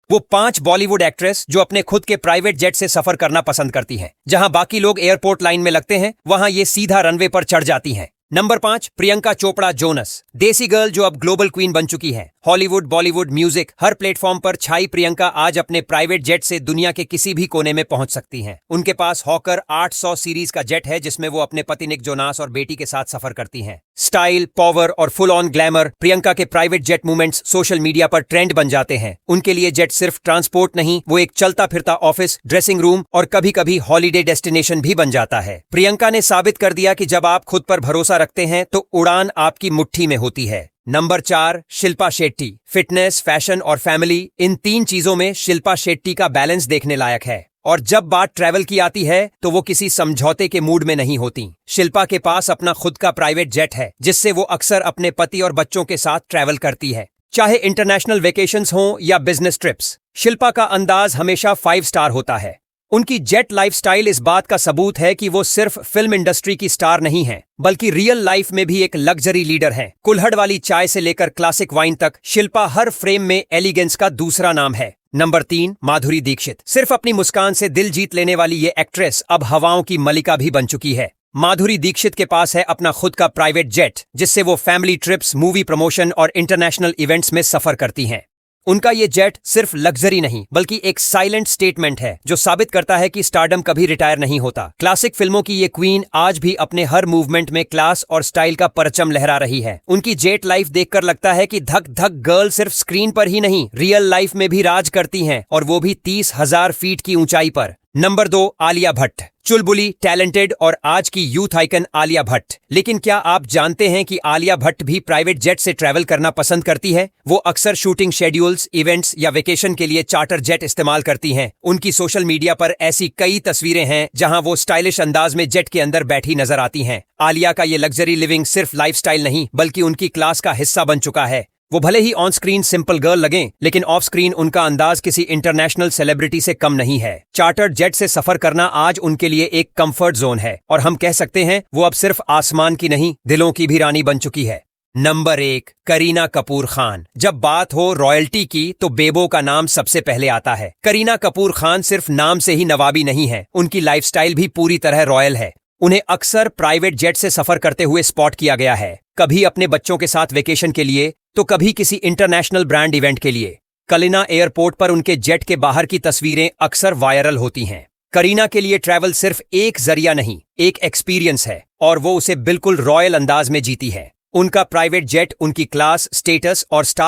वो 5 बॉलीवुड एक्ट्रेस जो अपने खुद के प्राइवेट जेट से सफर करना पसंद करती हैं। जहां बाकी लोग एयरपोर्ट लाइन में लगते हैं, वहां ये सीधा रनवे पर चढ़ जाती हैं। Number 5, Priyanka Chopra Jonas. देसी गर्ल जो अब ग्लोबल क्वीन बन चुकी है। हॉलीवुड, बॉलीवुड, म्यूजिक हर प्लेटफॉर्म पर छाई प्रियंका आज अपने प्राइवेट जेट से दुनिया के किसी भी कोने में पहुंच सकती हैं। उनके पास हॉकर 800 सीरीज का जेट है, जिसमें वो अपने पति निक जोनास और बेटी के साथ सफर करती हैं। स्टाइल, पावर और फुल ऑन ग्लैमर, प्रियंका के private jet movements social media पर ट्रेंड बन जाते हैं। उनके लिए जेट सिर्फ ट्रांसपोर्ट नहीं, वो एक चलता फिरता ऑफिस, ड्रेसिंग रूम और कभी कभी हॉलीडे डेस्टिनेशन भी बन जाता है। प्रियंका ने साबित कर दिया कि जब आप खुद पर भरोसा रखते हैं तो उड़ान आपकी मुट्ठी में होती है। Number 4, Shilpa Shetty. Fitness, fashion और फैमिली, इन 3 चीजों में शिल्पा शेट्टी का बैलेंस देखने लायक है। और जब बात ट्रैवल की आती है तो वो किसी समझौते के मूड में नहीं होती। शिल्पा के पास अपना खुद का प्राइवेट जेट है, जिससे वो अक्सर अपने पति और बच्चों के साथ ट्रैवल करती है, चाहे इंटरनेशनल वेकेशंस हों या बिजनेस ट्रिप्स। शिल्पा का अंदाज हमेशा 5 स्टार होता है। उनकी जेट लाइफस्टाइल इस बात का सबूत है कि वो सिर्फ फिल्म इंडस्ट्री की स्टार नहीं है, बल्कि रियल लाइफ में भी एक लग्जरी लीडर है। कुल्हड़ वाली चाय से लेकर क्लासिक वाइन तक, शिल्पा हर फ्रेम में एलिगेंस का दूसरा नाम है। नंबर 3, माधुरी दीक्षित। सिर्फ अपनी मुस्कान से दिल जीत लेने वाली ये एक्ट्रेस अब हवाओं की मलिका भी बन चुकी है। माधुरी दीक्षित के पास है अपना खुद का प्राइवेट जेट, जिससे वो फैमिली ट्रिप्स, मूवी प्रमोशन और इंटरनेशनल इवेंट्स में सफर करती हैं। उनका ये जेट सिर्फ लग्जरी नहीं, बल्कि एक साइलेंट स्टेटमेंट है जो साबित करता है कि स्टारडम कभी रिटायर नहीं होता। क्लासिक फिल्मों की ये क्वीन आज भी अपने हर मूवमेंट में क्लास और स्टाइल का परचम लहरा रही है। उनकी जेट लाइफ देखकर लगता है कि धक धक गर्ल सिर्फ स्क्रीन पर ही नहीं, रियल लाइफ में भी राज करती हैं, और वो भी 30,000 फीट की ऊंचाई पर। नंबर 2, आलिया भट्ट। चुलबुली, टैलेंटेड और आज की यूथ आइकन आलिया भट्ट। लेकिन क्या आप जानते हैं कि आलिया भट्ट भी प्राइवेट जेट से ट्रैवल करना पसंद करती है? वो अक्सर शूटिंग शेड्यूल्स, इवेंट्स या वेकेशन के लिए चार्टर जेट इस्तेमाल करती हैं। उनकी सोशल मीडिया पर ऐसी कई तस्वीरें हैं जहां वो स्टाइलिश अंदाज में जेट के अंदर बैठी नजर आती हैं। आलिया का ये लग्जरी लिविंग सिर्फ लाइफस्टाइल नहीं, बल्कि उनकी क्लास का हिस्सा बन चुका है। वो भले ही ऑन स्क्रीन सिंपल गर्ल लगें, लेकिन ऑफ स्क्रीन उनका अंदाज किसी इंटरनेशनल सेलिब्रिटी से कम नहीं है। चार्टर्ड जेट से सफर करना आज उनके लिए एक कंफर्ट जोन है, और हम कह सकते हैं वो अब सिर्फ आसमान की नहीं, दिलों की भी रानी बन चुकी है। नंबर 1, करीना कपूर खान। जब बात हो रॉयल्टी की तो बेबो का नाम सबसे पहले आता है। करीना कपूर खान सिर्फ नाम से ही नवाबी नहीं है, उनकी लाइफस्टाइल भी पूरी तरह रॉयल है। उन्हें अक्सर प्राइवेट जेट से सफर करते हुए स्पॉट किया गया है, कभी अपने बच्चों के साथ वेकेशन के लिए तो कभी किसी इंटरनेशनल ब्रांड इवेंट के लिए। कलिना एयरपोर्ट पर उनके जेट के बाहर की तस्वीरें अक्सर वायरल होती हैं। करीना के लिए ट्रैवल सिर्फ एक जरिया नहीं, एक एक्सपीरियंस है, और वो उसे बिल्कुल रॉयल अंदाज में जीती है। उनका प्राइवेट जेट उनकी क्लास, स्टेटस और स्टार